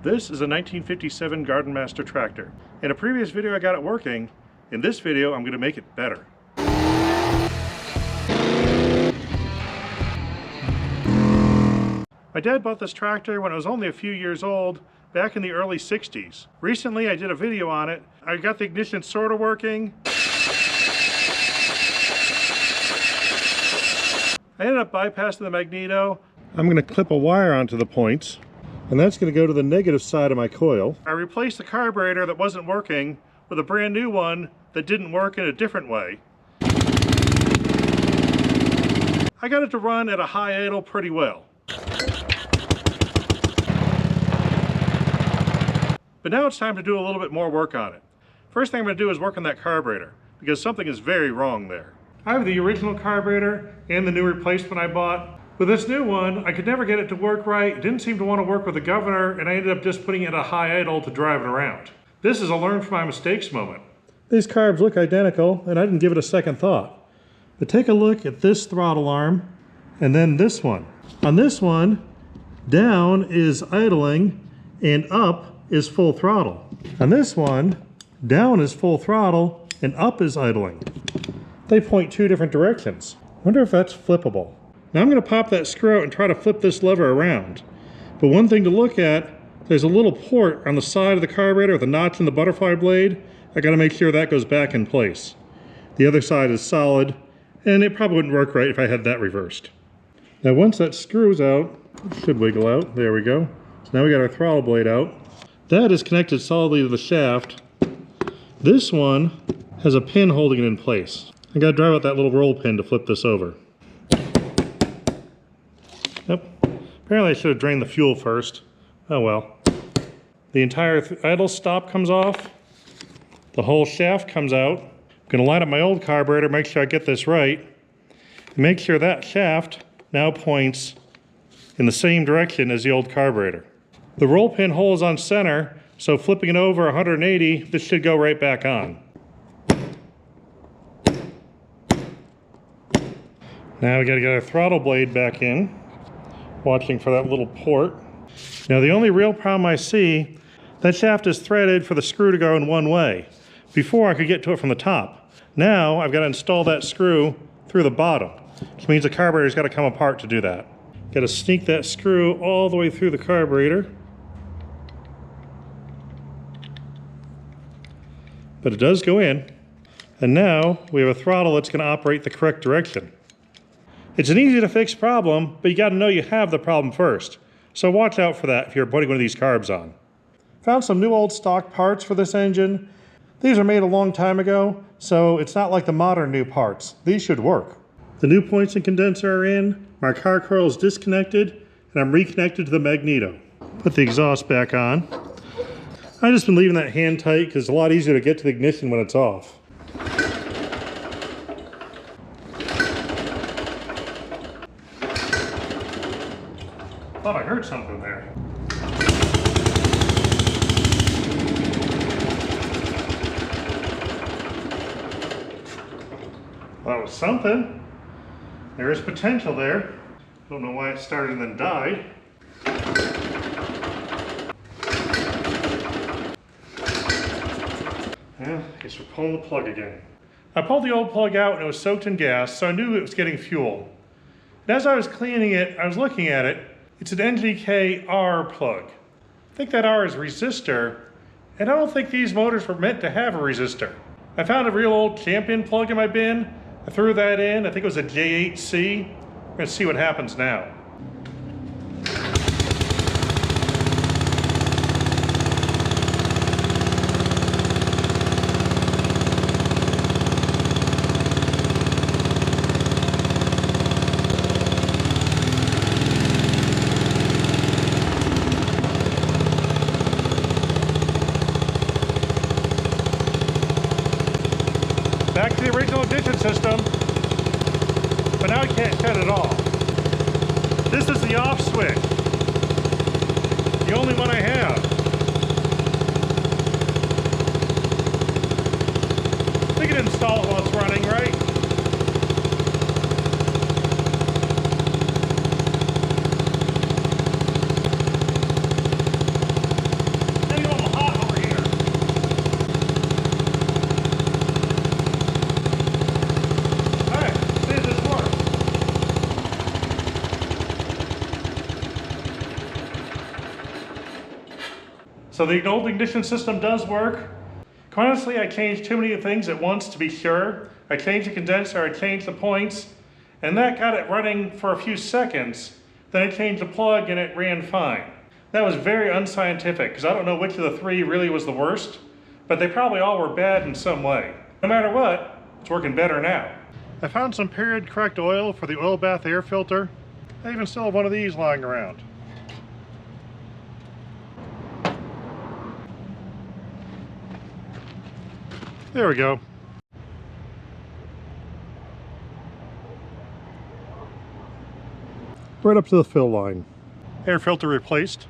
This is a 1957 Gard'n Mast'r tractor. In a previous video I got it working. In this video I'm going to make it better. My dad bought this tractor when it was only a few years old, back in the early 60s. Recently I did a video on it. I got the ignition sort of working. I ended up bypassing the magneto. I'm going to clip a wire onto the points, and that's going to go to the negative side of my coil. I replaced the carburetor that wasn't working with a brand new one that didn't work in a different way. I got it to run at a high idle pretty well. But now it's time to do a little bit more work on it. First thing I'm going to do is work on that carburetor, because something is very wrong there. I have the original carburetor and the new replacement I bought. With this new one, I could never get it to work right. It didn't seem to want to work with the governor, and I ended up just putting it at a high idle to drive it around. This is a learn from my mistakes moment. These carbs look identical, and I didn't give it a second thought. But take a look at this throttle arm, and then this one. On this one, down is idling, and up is full throttle. On this one, down is full throttle, and up is idling. They point two different directions. Wonder if that's flippable. Now I'm going to pop that screw out and try to flip this lever around. But one thing to look at, there's a little port on the side of the carburetor with a notch in the butterfly blade. I got to make sure that goes back in place. The other side is solid, and it probably wouldn't work right if I had that reversed. Now once that screw's out, it should wiggle out. There we go. So now we got our throttle blade out. That is connected solidly to the shaft. This one has a pin holding it in place. I gotta drive out that little roll pin to flip this over. Yep. Apparently I should have drained the fuel first. Oh well. The entire idle stop comes off. The whole shaft comes out. I'm gonna line up my old carburetor, make sure I get this right. Make sure that shaft now points in the same direction as the old carburetor. The roll pin hole is on center, so flipping it over 180, this should go right back on. Now we gotta get our throttle blade back in, watching for that little port. Now the only real problem I see, that shaft is threaded for the screw to go in one way. Before I could get to it from the top. Now I've got to install that screw through the bottom, which means the carburetor's got to come apart to do that. Got to sneak that screw all the way through the carburetor. But it does go in. And now we have a throttle that's going to operate the correct direction. It's an easy to fix problem, but you got to know you have the problem first. So watch out for that if you're putting one of these carbs on. Found some new old stock parts for this engine. These are made a long time ago, so it's not like the modern new parts. These should work. The new points and condenser are in, my car coil is disconnected, and I'm reconnected to the magneto. Put the exhaust back on. I've just been leaving that hand tight because it's a lot easier to get to the ignition when it's off. Thought I heard something there. Well, that was something. There is potential there. Don't know why it started and then died. Yeah, I guess we're pulling the plug again. I pulled the old plug out and it was soaked in gas, so I knew it was getting fuel. And as I was cleaning it, I was looking at it. It's an NGK R plug. I think that R is resistor, and I don't think these motors were meant to have a resistor. I found a real old Champion plug in my bin. I threw that in. I think it was a J8C. We're gonna see what happens now. Back to the original ignition system, but now I can't shut it off. This is the off switch, the only one I have. We can install it while it's running, right? So the old ignition system does work. Quite honestly, I changed too many things at once to be sure. I changed the condenser, I changed the points, and that got it running for a few seconds. Then I changed the plug and it ran fine. That was very unscientific, because I don't know which of the three really was the worst, but they probably all were bad in some way. No matter what, it's working better now. I found some period correct oil for the oil bath air filter. I even still have one of these lying around. There we go. Right up to the fill line. Air filter replaced.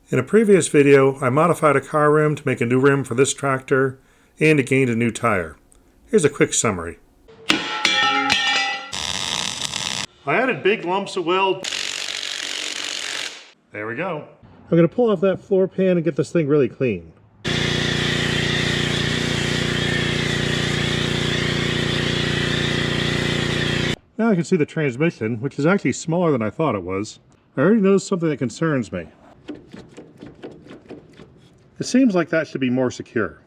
In a previous video, I modified a car rim to make a new rim for this tractor, and it gained a new tire. Here's a quick summary. I added big lumps of weld. There we go. I'm going to pull off that floor pan and get this thing really clean. Now I can see the transmission, which is actually smaller than I thought it was. I already noticed something that concerns me. It seems like that should be more secure.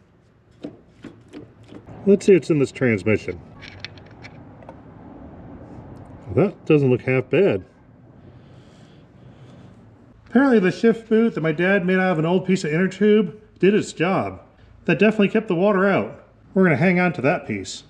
Let's see what's in this transmission. Well, that doesn't look half bad. Apparently the shift boot that my dad made out of an old piece of inner tube did its job. That definitely kept the water out. We're going to hang on to that piece.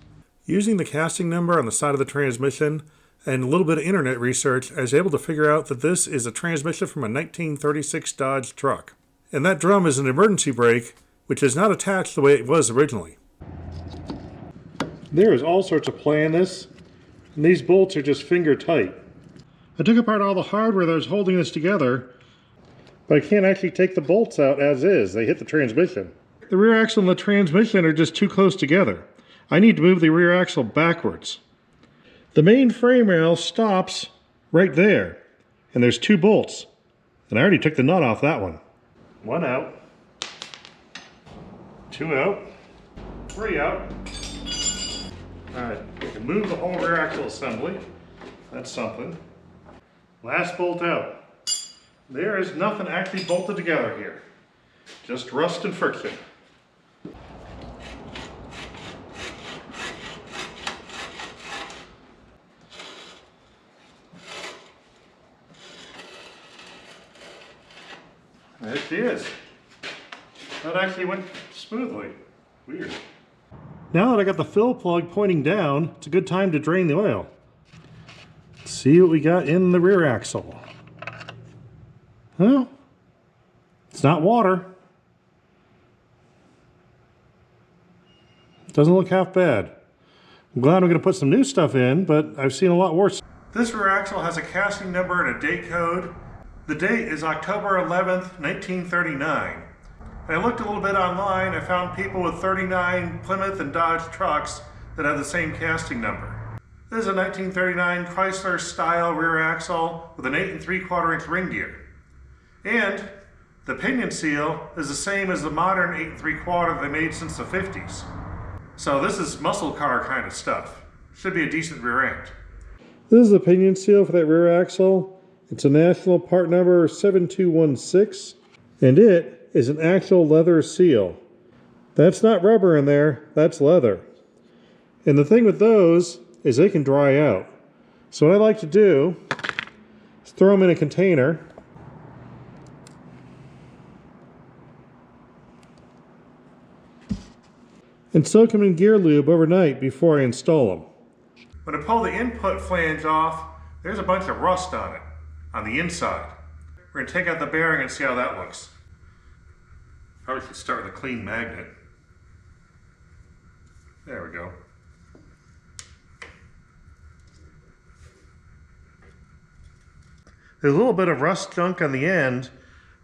Using the casting number on the side of the transmission and a little bit of internet research, I was able to figure out that this is a transmission from a 1936 Dodge truck. And that drum is an emergency brake, which is not attached the way it was originally. There is all sorts of play in this, and these bolts are just finger tight. I took apart all the hardware that was holding this together, but I can't actually take the bolts out as is. They hit the transmission. The rear axle and the transmission are just too close together. I need to move the rear axle backwards. The main frame rail stops right there, and there's two bolts. And I already took the nut off that one. One out, two out, three out. All right, we can move the whole rear axle assembly. That's something. Last bolt out. There is nothing actually bolted together here. Just rust and friction. There she is. That actually went smoothly. Weird. Now that I got the fill plug pointing down, it's a good time to drain the oil. Let's see what we got in the rear axle. Well, it's not water. It doesn't look half bad. I'm glad I'm going to put some new stuff in, but I've seen a lot worse. This rear axle has a casting number and a date code. The date is October 11th, 1939. I looked a little bit online. I found people with 39 Plymouth and Dodge trucks that have the same casting number. This is a 1939 Chrysler style rear axle with an 8 3/4 inch ring gear. And the pinion seal is the same as the modern 8 3/4 they made since the 50s. So this is muscle car kind of stuff. Should be a decent rear end. This is the pinion seal for that rear axle. It's a national part number 7216, and it is an actual leather seal. That's not rubber in there, that's leather. And the thing with those is they can dry out. So what I like to do is throw them in a container. And soak them in gear lube overnight before I install them. When I pull the input flange off, there's a bunch of rust on it, on the inside. We're going to take out the bearing and see how that looks. Probably should start with a clean magnet. There we go. There's a little bit of rust junk on the end,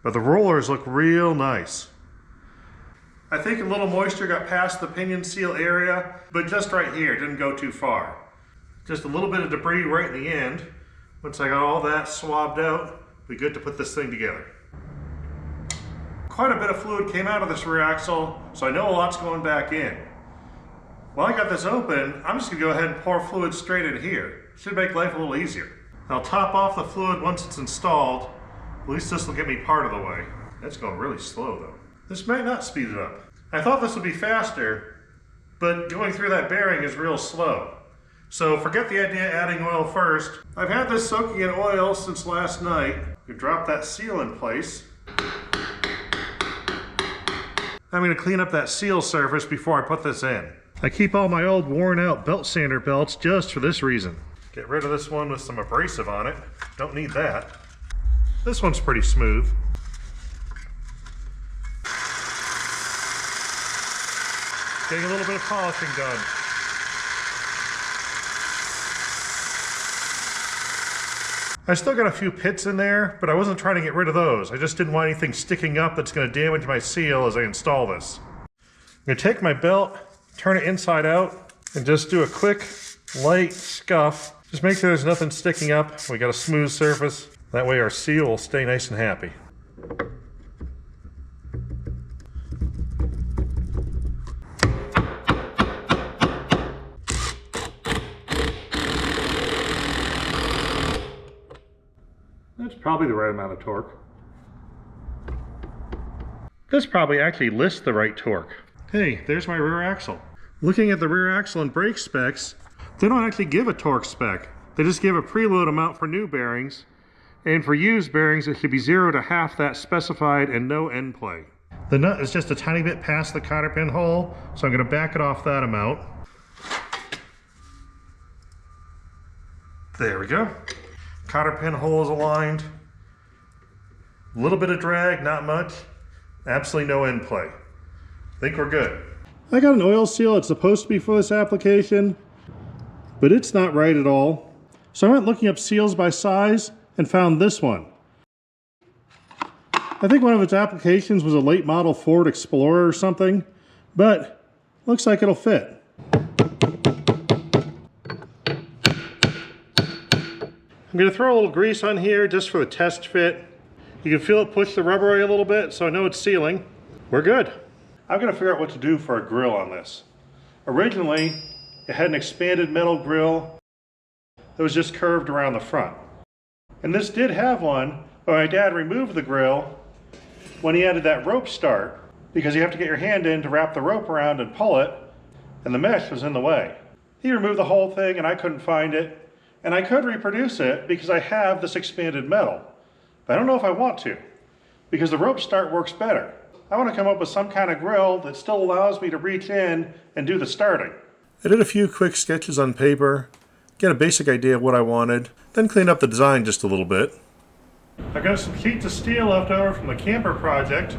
but the rollers look real nice. I think a little moisture got past the pinion seal area, but just right here, didn't go too far. Just a little bit of debris right in the end. Once I got all that swabbed out, it'll be good to put this thing together. Quite a bit of fluid came out of this rear axle, so I know a lot's going back in. While I got this open, I'm just gonna go ahead and pour fluid straight in here. Should make life a little easier. I'll top off the fluid once it's installed. At least this will get me part of the way. It's going really slow though. This might not speed it up. I thought this would be faster, but going through that bearing is real slow. So forget the idea of adding oil first. I've had this soaking in oil since last night. You drop that seal in place. I'm going to clean up that seal surface before I put this in. I keep all my old worn out belt sander belts just for this reason. Get rid of this one with some abrasive on it. Don't need that. This one's pretty smooth. Getting a little bit of polishing done. I still got a few pits in there, but I wasn't trying to get rid of those. I just didn't want anything sticking up that's going to damage my seal as I install this. I'm going to take my belt, turn it inside out, and just do a quick, light scuff. Just make sure there's nothing sticking up. We got a smooth surface. That way our seal will stay nice and happy. That's probably the right amount of torque. This probably actually lists the right torque. Hey, there's my rear axle. Looking at the rear axle and brake specs, they don't actually give a torque spec. They just give a preload amount for new bearings, and for used bearings it should be 0 to half that specified and no end play. The nut is just a tiny bit past the cotter pin hole, so I'm going to back it off that amount. There we go. Cotter pin hole is aligned. A little bit of drag, not much. Absolutely no end play. I think we're good. I got an oil seal. It's supposed to be for this application, but it's not right at all. So I went looking up seals by size and found this one. I think one of its applications was a late model Ford Explorer or something, but looks like it'll fit. I'm going to throw a little grease on here just for the test fit. You can feel it push the rubber away a little bit, so I know it's sealing. We're good. I'm going to figure out what to do for a grill on this. Originally, it had an expanded metal grill that was just curved around the front. And this did have one, but my dad removed the grill when he added that rope start, because you have to get your hand in to wrap the rope around and pull it, and the mesh was in the way. He removed the whole thing and I couldn't find it. And I could reproduce it because I have this expanded metal. But I don't know if I want to, because the rope start works better. I want to come up with some kind of grill that still allows me to reach in and do the starting. I did a few quick sketches on paper, get a basic idea of what I wanted, then clean up the design just a little bit. I've got some sheets of steel left over from the camper project.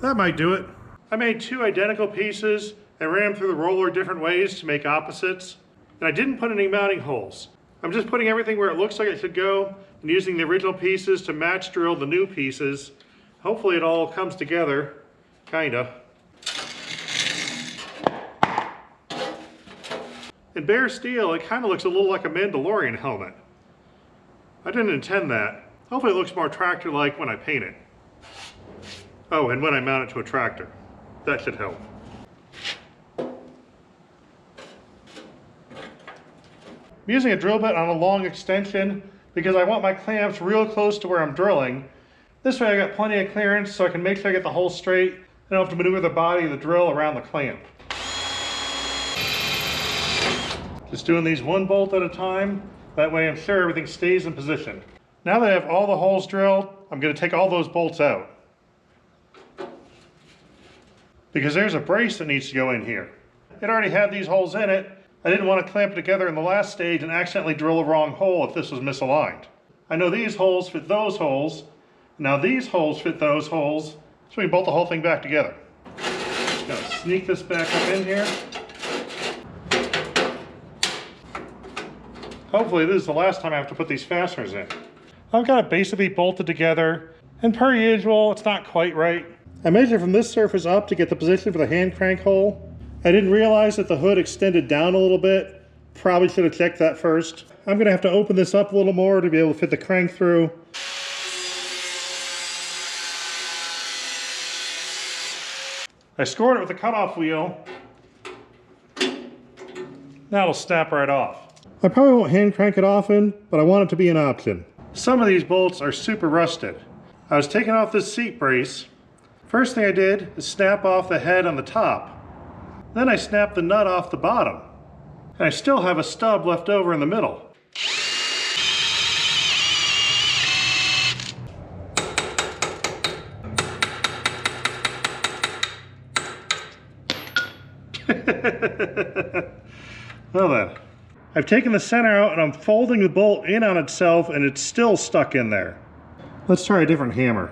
That might do it. I made 2 identical pieces and ran them through the roller different ways to make opposites. And I didn't put any mounting holes. I'm just putting everything where it looks like it should go and using the original pieces to match drill the new pieces. Hopefully it all comes together, kinda. In bare steel, it kind of looks a little like a Mandalorian helmet. I didn't intend that. Hopefully it looks more tractor-like when I paint it. Oh, and when I mount it to a tractor. That should help. I'm using a drill bit on a long extension because I want my clamps real close to where I'm drilling. This way I got plenty of clearance so I can make sure I get the hole straight. I don't have to maneuver the body of the drill around the clamp. Just doing these one bolt at a time. That way I'm sure everything stays in position. Now that I have all the holes drilled, I'm going to take all those bolts out. Because there's a brace that needs to go in here. It already had these holes in it. I didn't want to clamp it together in the last stage and accidentally drill a wrong hole if this was misaligned. I know these holes fit those holes. Now these holes fit those holes. So we can bolt the whole thing back together. Just gonna sneak this back up in here. Hopefully this is the last time I have to put these fasteners in. I've got it basically bolted together, and per usual, it's not quite right. I measured from this surface up to get the position for the hand crank hole. I didn't realize that the hood extended down a little bit. Probably should have checked that first. I'm gonna have to open this up a little more to be able to fit the crank through. I scored it with a cutoff wheel. Now it'll snap right off. I probably won't hand crank it often, but I want it to be an option. Some of these bolts are super rusted. I was taking off this seat brace. First thing I did is snap off the head on the top. Then I snapped the nut off the bottom. And I still have a stub left over in the middle. Well then, I've taken the center out and I'm folding the bolt in on itself and it's still stuck in there. Let's try a different hammer.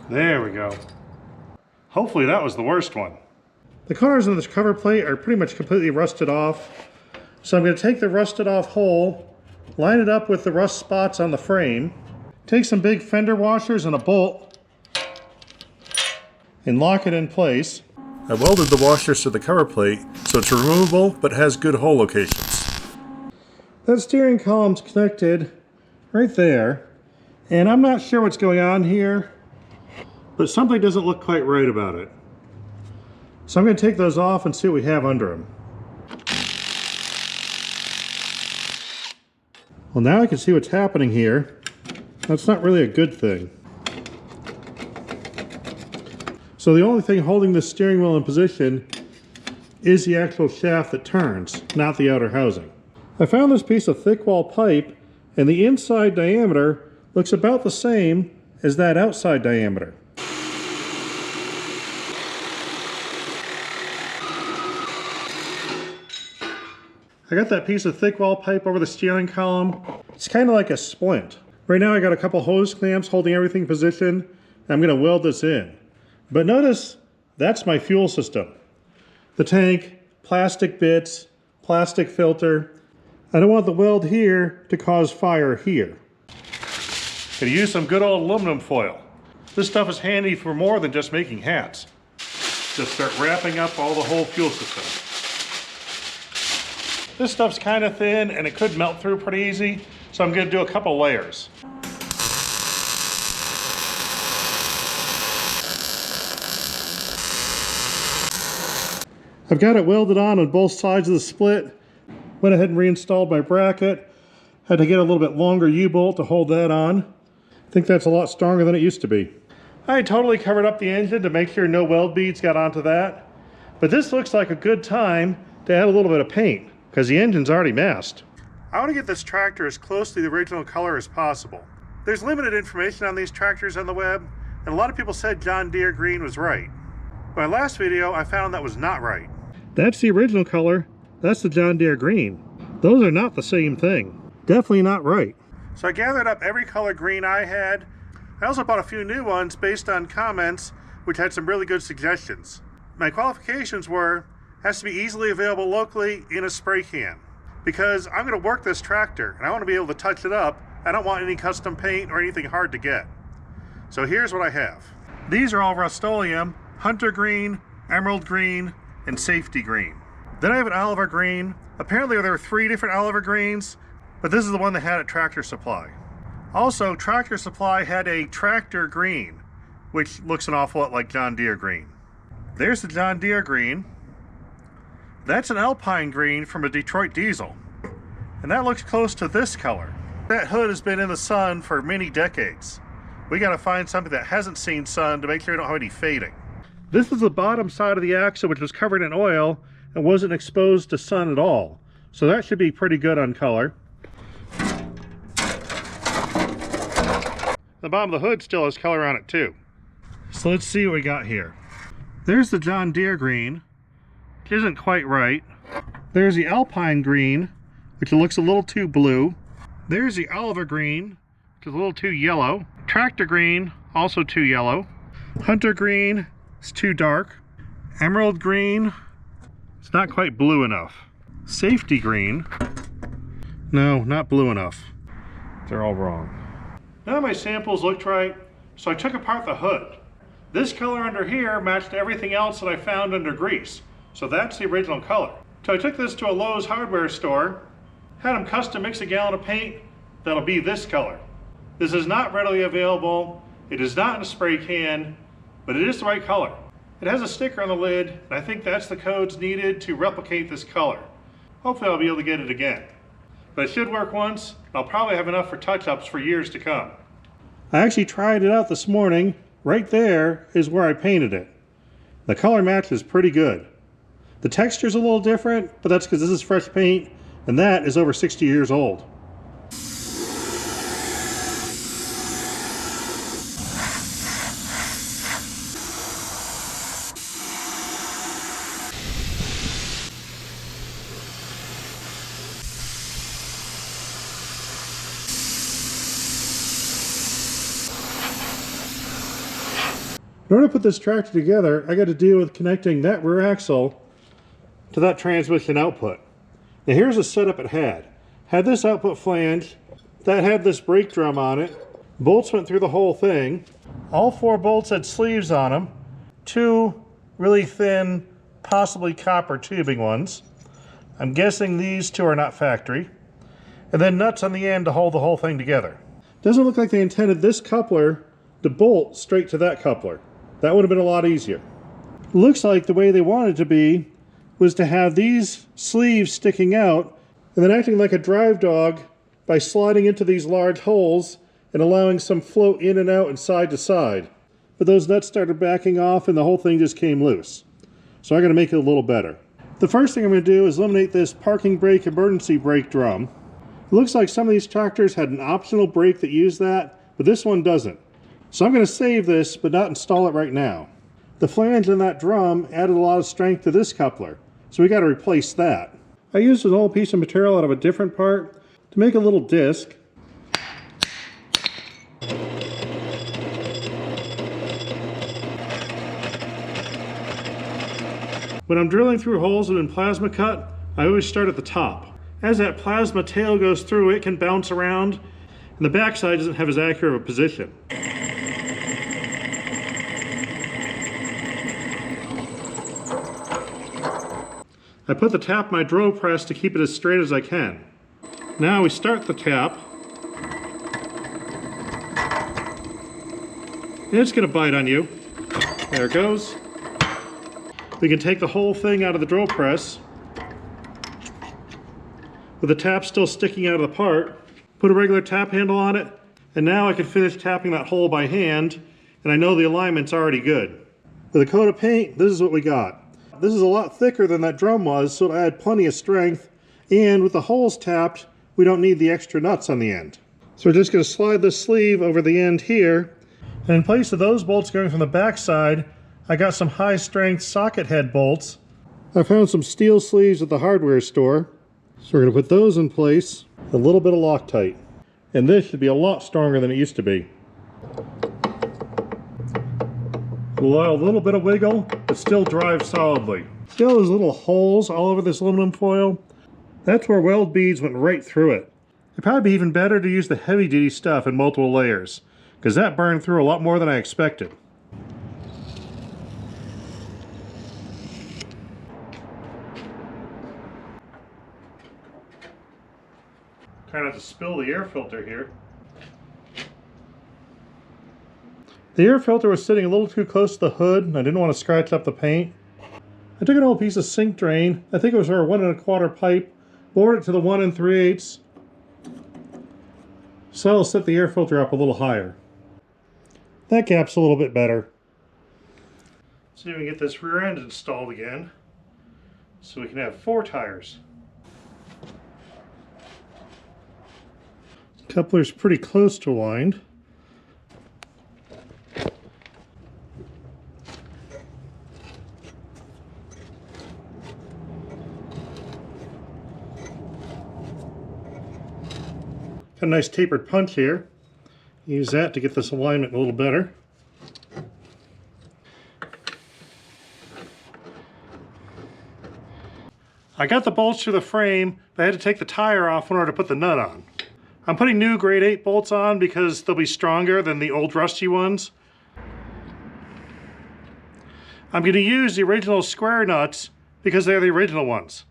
There we go. Hopefully that was the worst one. The corners of this cover plate are pretty much completely rusted off. So I'm going to take the rusted off hole, line it up with the rust spots on the frame, take some big fender washers and a bolt, and lock it in place. I welded the washers to the cover plate so it's removable but has good hole locations. That steering column's connected right there, and I'm not sure what's going on here, but something doesn't look quite right about it. So I'm going to take those off and see what we have under them. Well, now I can see what's happening here. That's not really a good thing. So the only thing holding this steering wheel in position is the actual shaft that turns, not the outer housing. I found this piece of thick wall pipe, and the inside diameter looks about the same as that outside diameter. I got that piece of thick wall pipe over the steering column. It's kind of like a splint. Right now I got a couple hose clamps holding everything in position. I'm going to weld this in. But notice, that's my fuel system. The tank, plastic bits, plastic filter. I don't want the weld here to cause fire here. Gonna use some good old aluminum foil. This stuff is handy for more than just making hats. Just start wrapping up all the whole fuel system. This stuff's kind of thin and it could melt through pretty easy, so I'm going to do a couple layers. I've got it welded on both sides of the split. Went ahead and reinstalled my bracket. Had to get a little bit longer U-bolt to hold that on. I think that's a lot stronger than it used to be. I totally covered up the engine to make sure no weld beads got onto that. But this looks like a good time to add a little bit of paint, because the engine's already masked. I want to get this tractor as close to the original color as possible. There's limited information on these tractors on the web, and a lot of people said John Deere green was right. In my last video, I found that was not right. That's the original color, that's the John Deere green. Those are not the same thing. Definitely not right. So I gathered up every color green I had. I also bought a few new ones based on comments, which had some really good suggestions. My qualifications were, has to be easily available locally in a spray can, because I'm going to work this tractor and I want to be able to touch it up. I don't want any custom paint or anything hard to get. So here's what I have. These are all Rust-Oleum, Hunter Green, Emerald Green, and Safety Green. Then I have an Oliver Green. Apparently there are 3 different Oliver Greens, but this is the one they had at Tractor Supply. Also, Tractor Supply had a Tractor Green, which looks an awful lot like John Deere Green. There's the John Deere Green. That's an Alpine Green from a Detroit diesel. And that looks close to this color. That hood has been in the sun for many decades. We gotta find something that hasn't seen sun to make sure we don't have any fading. This is the bottom side of the axle, which was covered in oil and wasn't exposed to sun at all. So that should be pretty good on color. The bottom of the hood still has color on it too. So let's see what we got here. There's the John Deere Green, which isn't quite right. There's the Alpine Green, which looks a little too blue. There's the Oliver Green, which is a little too yellow. Tractor Green, also too yellow. Hunter Green is too dark. Emerald green. It's not quite blue enough. Safety green. No, not blue enough. They're all wrong. None of my samples looked right, so I took apart the hood. This color under here matched everything else that I found under grease, so that's the original color. So I took this to a Lowe's hardware store, had them custom mix a gallon of paint that'll be this color. This is not readily available, it is not in a spray can, but it is the right color. It has a sticker on the lid, and I think that's the codes needed to replicate this color. Hopefully I'll be able to get it again. But it should work once, I'll probably have enough for touch-ups for years to come. I actually tried it out this morning. Right there is where I painted it. The color match is pretty good. The texture's a little different, but that's because this is fresh paint, and that is over 60 years old. In order to put this tractor together, I got to deal with connecting that rear axle to that transmission output. Now here's the setup it had. Had this output flange, that had this brake drum on it, bolts went through the whole thing. All 4 bolts had sleeves on them, 2 really thin, possibly copper tubing ones. I'm guessing these 2 are not factory. And then nuts on the end to hold the whole thing together. Doesn't look like they intended this coupler to bolt straight to that coupler. That would have been a lot easier. Looks like the way they wanted it to be was to have these sleeves sticking out and then acting like a drive dog by sliding into these large holes and allowing some flow in and out and side to side. But those nuts started backing off and the whole thing just came loose. So I got to make it a little better. The first thing I'm going to do is eliminate this parking brake emergency brake drum. It looks like some of these tractors had an optional brake that used that, but this one doesn't. So I'm going to save this, but not install it right now. The flange in that drum added a lot of strength to this coupler, so we got to replace that. I used an old piece of material out of a different part to make a little disc. When I'm drilling through holes that have been plasma cut, I always start at the top. As that plasma tail goes through, it can bounce around, and the backside doesn't have as accurate of a position. I put the tap in my drill press to keep it as straight as I can. Now we start the tap. And it's going to bite on you. There it goes. We can take the whole thing out of the drill press with the tap still sticking out of the part. Put a regular tap handle on it, and now I can finish tapping that hole by hand, and I know the alignment's already good. With a coat of paint, this is what we got. This is a lot thicker than that drum was, so it'll add plenty of strength, and with the holes tapped, we don't need the extra nuts on the end. So we're just going to slide the sleeve over the end here, and in place of those bolts going from the back side, I got some high-strength socket head bolts. I found some steel sleeves at the hardware store, so we're going to put those in place, a little bit of Loctite. And this should be a lot stronger than it used to be. Allow a little bit of wiggle, but still drive solidly. See all those little holes all over this aluminum foil? That's where weld beads went right through it. It'd probably be even better to use the heavy-duty stuff in multiple layers, because that burned through a lot more than I expected. Try not to spill the air filter here. The air filter was sitting a little too close to the hood, and I didn't want to scratch up the paint. I took an old piece of sink drain, I think it was our 1 1/4 pipe, bored it to the 1 3/8. So I'll set the air filter up a little higher. That gap's a little bit better. See if we can get this rear end installed again, so we can have 4 tires. Coupler's pretty close to aligned. Got a nice tapered punch here. Use that to get this alignment a little better. I got the bolts through the frame, but I had to take the tire off in order to put the nut on. I'm putting new grade 8 bolts on because they'll be stronger than the old rusty ones. I'm going to use the original square nuts because they're the original ones.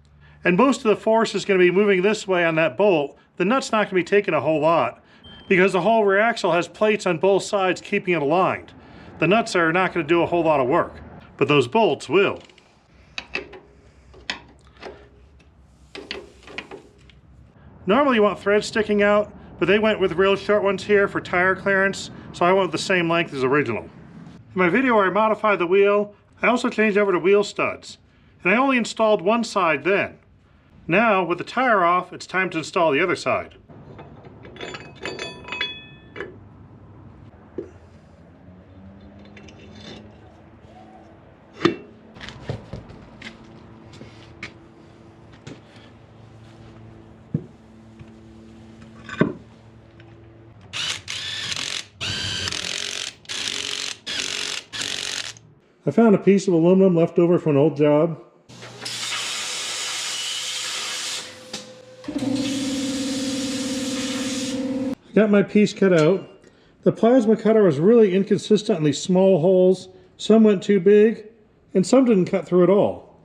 And most of the force is going to be moving this way on that bolt. The nut's not going to be taking a whole lot because the whole rear axle has plates on both sides keeping it aligned. The nuts are not going to do a whole lot of work, but those bolts will. Normally you want threads sticking out, but they went with real short ones here for tire clearance, so I went with the same length as original. In my video where I modified the wheel, I also changed over to wheel studs, and I only installed one side then. Now, with the tire off, it's time to install the other side. I found a piece of aluminum left over from an old job. I got my piece cut out. The plasma cutter was really inconsistent on these small holes. Some went too big, and some didn't cut through at all.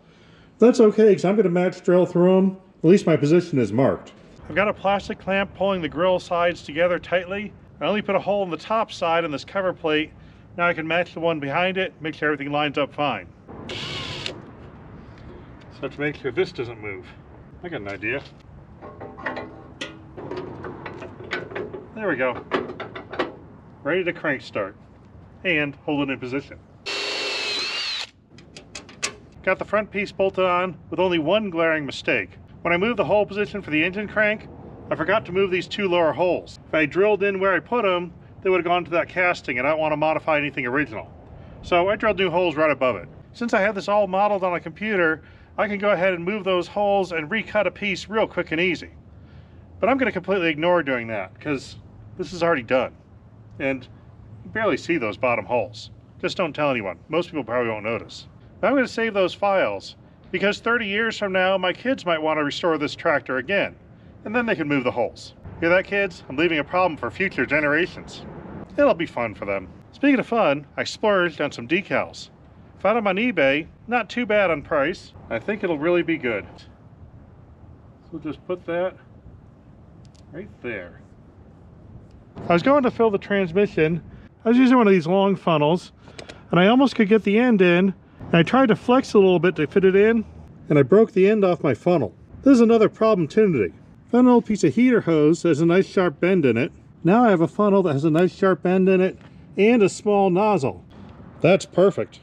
That's okay, because I'm going to match drill through them. At least my position is marked. I've got a plastic clamp pulling the grill sides together tightly. I only put a hole in the top side on this cover plate. Now I can match the one behind it, make sure everything lines up fine. So to make sure this doesn't move, I got an idea. There we go. Ready to crank start and hold it in position. Got the front piece bolted on with only one glaring mistake. When I moved the hole position for the engine crank, I forgot to move these two lower holes. If I drilled in where I put them, they would have gone to that casting, and I don't want to modify anything original. So I drilled new holes right above it. Since I have this all modeled on a computer, I can go ahead and move those holes and recut a piece real quick and easy. But I'm going to completely ignore doing that because this is already done. And you barely see those bottom holes. Just don't tell anyone. Most people probably won't notice. But I'm going to save those files because 30 years from now, my kids might want to restore this tractor again. And then they can move the holes. Hear that, kids? I'm leaving a problem for future generations. It'll be fun for them. Speaking of fun, I splurged on some decals. Found them on eBay, not too bad on price. I think it'll really be good. So we'll just put that right there. I was going to fill the transmission. I was using one of these long funnels, and I almost could get the end in, and I tried to flex a little bit to fit it in, and I broke the end off my funnel. This is another problem today. Found an old piece of heater hose that has a nice sharp bend in it. Now I have a funnel that has a nice sharp bend in it and a small nozzle. That's perfect.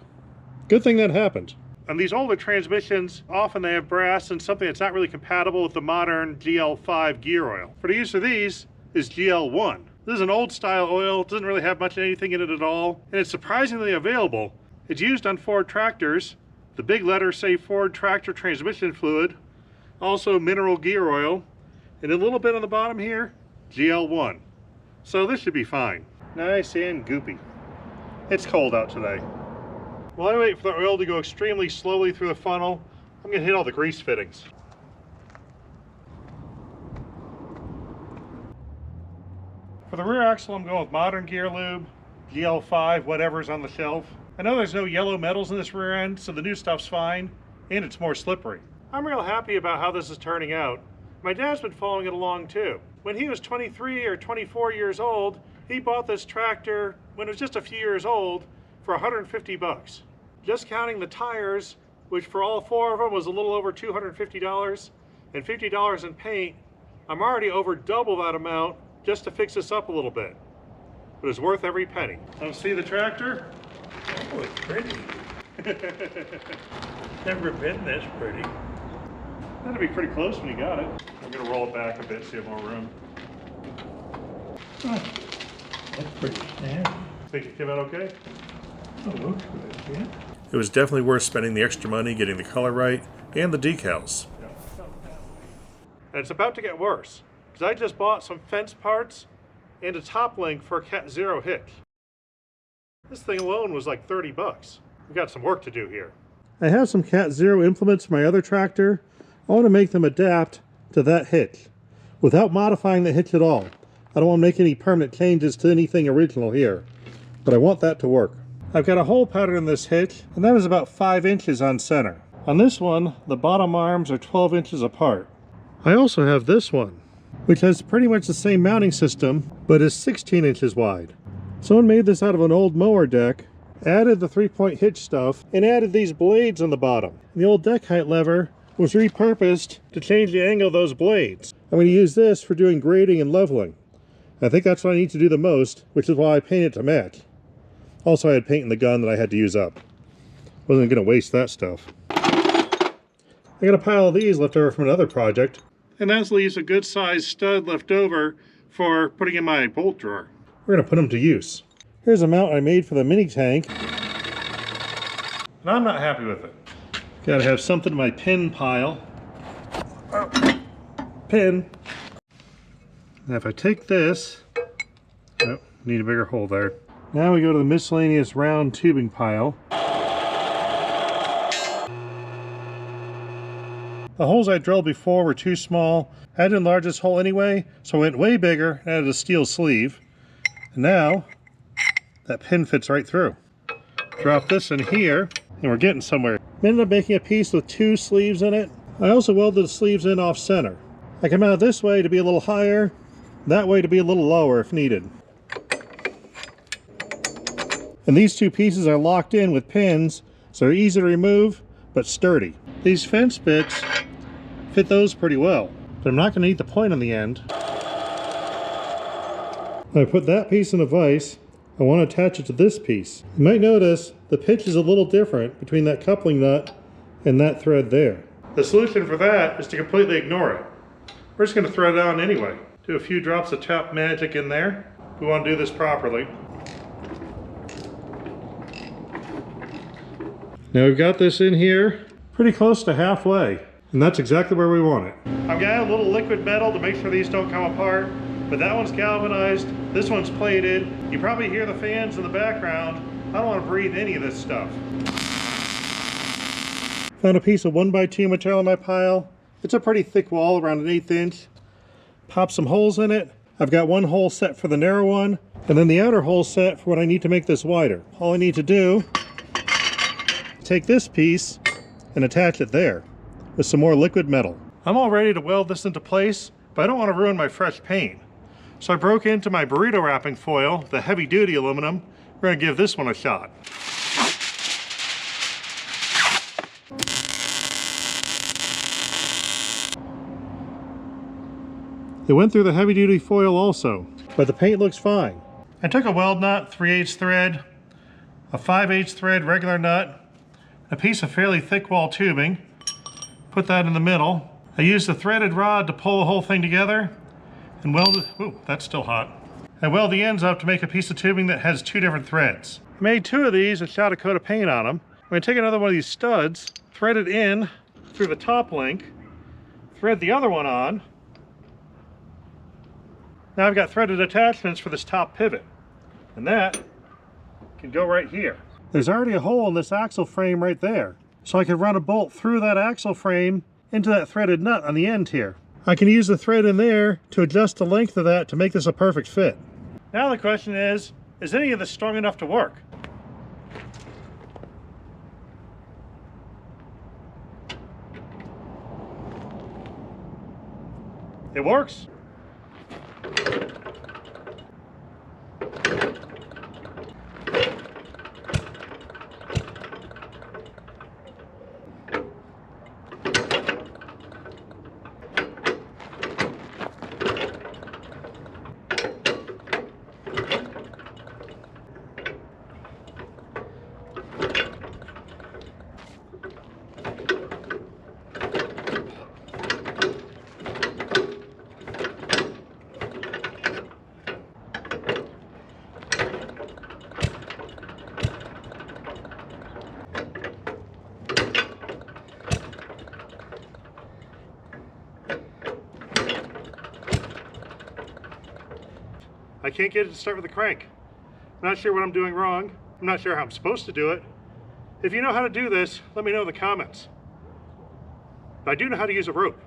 Good thing that happened. On these older transmissions, often they have brass and something that's not really compatible with the modern GL5 gear oil. For the use of these is GL1. This is an old style oil. It doesn't really have much anything in it at all, and it's surprisingly available. It's used on Ford tractors. The big letters say Ford tractor transmission fluid, also mineral gear oil, and a little bit on the bottom here, GL1. So this should be fine. Nice and goopy. It's cold out today. While I wait for the oil to go extremely slowly through the funnel, I'm going to hit all the grease fittings. For the rear axle, I'm going with modern gear lube, GL5, whatever's on the shelf. I know there's no yellow metals in this rear end, so the new stuff's fine, and it's more slippery. I'm real happy about how this is turning out. My dad's been following it along too. When he was 23 or 24 years old, he bought this tractor when it was just a few years old for 150 bucks. Just counting the tires, which for all four of them was a little over $250, and $50 in paint, I'm already over double that amount just to fix this up a little bit. But it's worth every penny. Want to see the tractor? Oh, it's pretty. Never been this pretty. That'd be pretty close when you got it. I'm gonna roll it back a bit so you have more room. Oh, that's pretty snazzy. Think it came out okay? Oh, looks good, yeah. It was definitely worth spending the extra money getting the color right and the decals. And it's about to get worse, because I just bought some fence parts and a top link for a Cat Zero hitch. This thing alone was like 30 bucks. We've got some work to do here. I have some Cat Zero implements for my other tractor. I want to make them adapt to that hitch without modifying the hitch at all. I don't want to make any permanent changes to anything original here, but I want that to work. I've got a hole pattern in this hitch, and that is about 5 inches on center. On this one, the bottom arms are 12 inches apart. I also have this one, which has pretty much the same mounting system, but is 16 inches wide. Someone made this out of an old mower deck, added the 3-point hitch stuff, and added these blades on the bottom. The old deck height lever was repurposed to change the angle of those blades. I'm going to use this for doing grading and leveling. I think that's what I need to do the most, which is why I painted it to match. Also, I had paint in the gun that I had to use up. Wasn't going to waste that stuff. I got a pile of these left over from another project, and that leaves a good sized stud left over for putting in my bolt drawer. We're going to put them to use. Here's a mount I made for the mini tank, and I'm not happy with it. Got to have something in my pin pile. Pin. Now if I take this, oh, need a bigger hole there. Now we go to the miscellaneous round tubing pile. The holes I drilled before were too small. I had to enlarge this hole anyway, so I went way bigger and added a steel sleeve. And now, that pin fits right through. Drop this in here, and we're getting somewhere. I ended up making a piece with 2 sleeves in it. I also welded the sleeves in off center. I come out this way to be a little higher, that way to be a little lower if needed. And these 2 pieces are locked in with pins, so they're easy to remove, but sturdy. These fence bits fit those pretty well, but I'm not going to need the point on the end. When I put that piece in a vise, I want to attach it to this piece. You might notice the pitch is a little different between that coupling nut and that thread there. The solution for that is to completely ignore it. We're just going to thread it on anyway. Do a few drops of tap magic in there. We want to do this properly. Now we've got this in here pretty close to halfway, and that's exactly where we want it. I've got a little liquid metal to make sure these don't come apart, but that one's galvanized, this one's plated. You probably hear the fans in the background. I don't want to breathe any of this stuff. Found a piece of 1x2 material in my pile. It's a pretty thick wall, around an 1/8 inch. Pop some holes in it. I've got one hole set for the narrow one, and then the outer hole set for what I need to make this wider. All I need to do, take this piece and attach it there with some more liquid metal. I'm all ready to weld this into place, but I don't want to ruin my fresh paint. So I broke into my burrito wrapping foil, the heavy duty aluminum. We're going to give this one a shot. It went through the heavy duty foil also, but the paint looks fine. I took a weld nut, 3/8 thread, a 5/8 thread regular nut, a piece of fairly thick wall tubing, put that in the middle. I used a threaded rod to pull the whole thing together and weld it. Ooh, that's still hot. I weld the ends up to make a piece of tubing that has 2 different threads. I made 2 of these and shot a coat of paint on them. I'm going to take another one of these studs, thread it in through the top link, thread the other one on. Now I've got threaded attachments for this top pivot, and that can go right here. There's already a hole in this axle frame right there, so I can run a bolt through that axle frame into that threaded nut on the end here. I can use the thread in there to adjust the length of that to make this a perfect fit. Now the question is any of this strong enough to work? It works. I can't get it to start with the crank. I'm not sure what I'm doing wrong. I'm not sure how I'm supposed to do it. If you know how to do this, let me know in the comments. but I do know how to use a rope.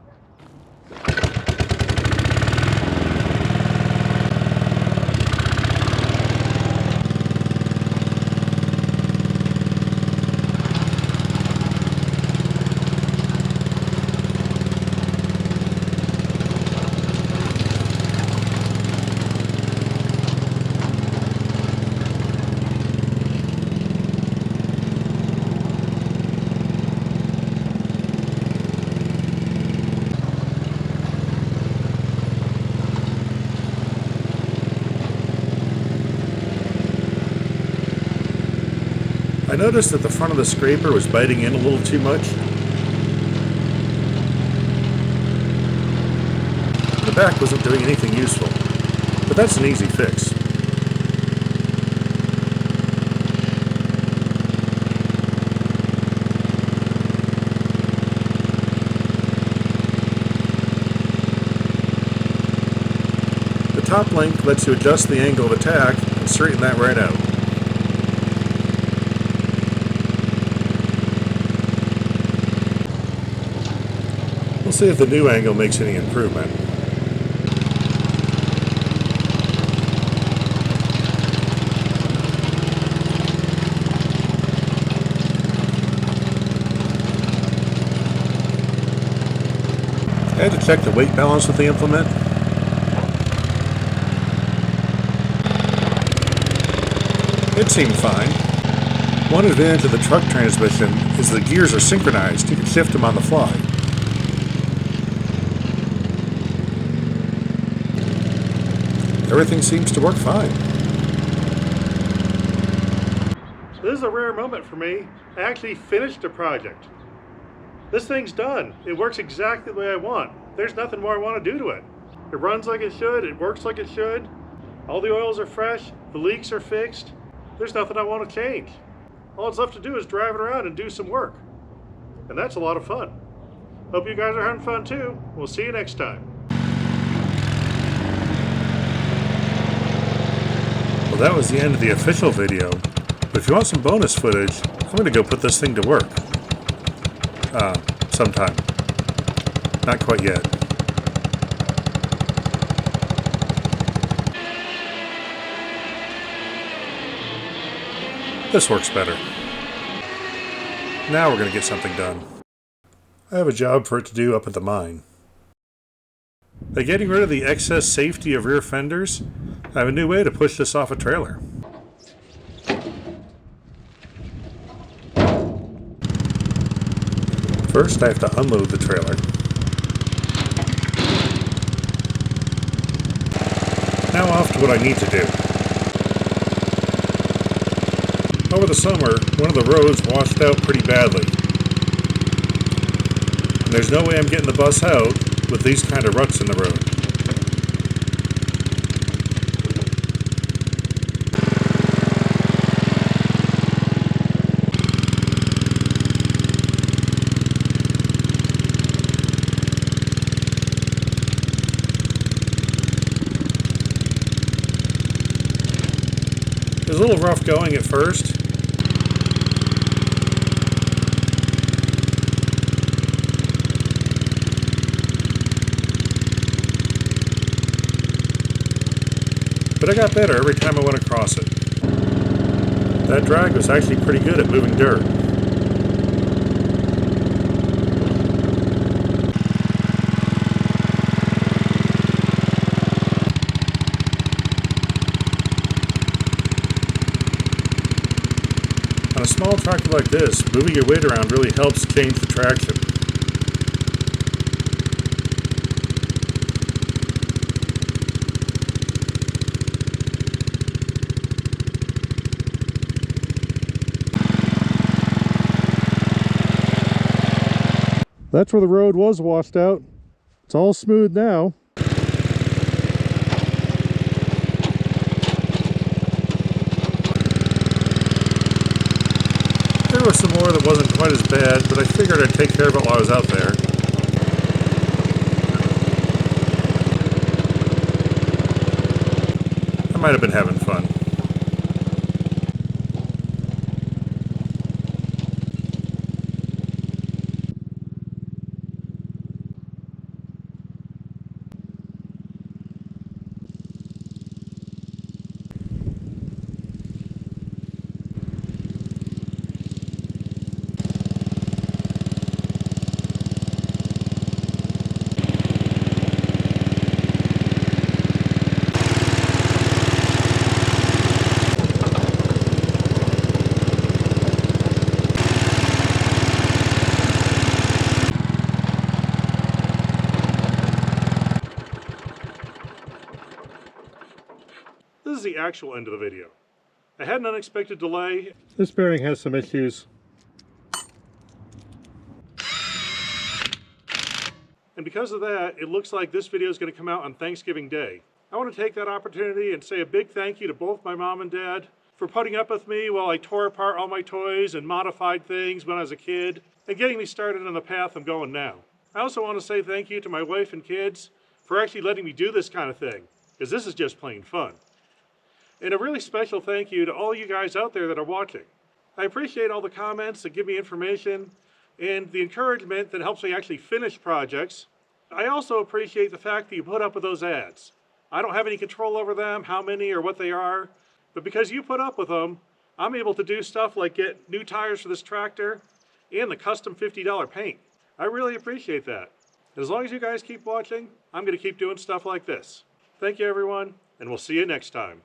I noticed that the front of the scraper was biting in a little too much. The back wasn't doing anything useful, but that's an easy fix. The top link lets you adjust the angle of attack and straighten that right out. We'll see if the new angle makes any improvement. I had to check the weight balance with the implement. It seemed fine. One advantage of the truck transmission is the gears are synchronized. You can shift them on the fly. Everything seems to work fine. So this is a rare moment for me. I actually finished a project. This thing's done. It works exactly the way I want. There's nothing more I want to do to it. It runs like it should. It works like it should. All the oils are fresh. The leaks are fixed. There's nothing I want to change. All it's left to do is drive it around and do some work. And that's a lot of fun. Hope you guys are having fun too. We'll see you next time. Well, that was the end of the official video. But if you want some bonus footage, I'm going to go put this thing to work. Sometime. Not quite yet. This works better. Now we're going to get something done. I have a job for it to do up at the mine. By getting rid of the excess safety of rear fenders, I have a new way to push this off a trailer. First, I have to unload the trailer. Now off to what I need to do. Over the summer, one of the roads washed out pretty badly. And there's no way I'm getting the bus out with these kind of ruts in the road. It was a little rough going at first. But I got better every time I went across it. That drag was actually pretty good at moving dirt. On a small tractor like this, moving your weight around really helps change the traction. That's where the road was washed out. It's all smooth now. There was some more that wasn't quite as bad, but I figured I'd take care of it while I was out there. I might have been having fun. This is the actual end of the video. I had an unexpected delay. This bearing has some issues. And because of that, it looks like this video is going to come out on Thanksgiving Day. I want to take that opportunity and say a big thank you to both my mom and dad for putting up with me while I tore apart all my toys and modified things when I was a kid and getting me started on the path I'm going now. I also want to say thank you to my wife and kids for actually letting me do this kind of thing, because this is just plain fun. And a really special thank you to all you guys out there that are watching. I appreciate all the comments that give me information and the encouragement that helps me actually finish projects. I also appreciate the fact that you put up with those ads. I don't have any control over them, how many or what they are, but because you put up with them, I'm able to do stuff like get new tires for this tractor and the custom $50 paint. I really appreciate that. And as long as you guys keep watching, I'm going to keep doing stuff like this. Thank you everyone, and we'll see you next time.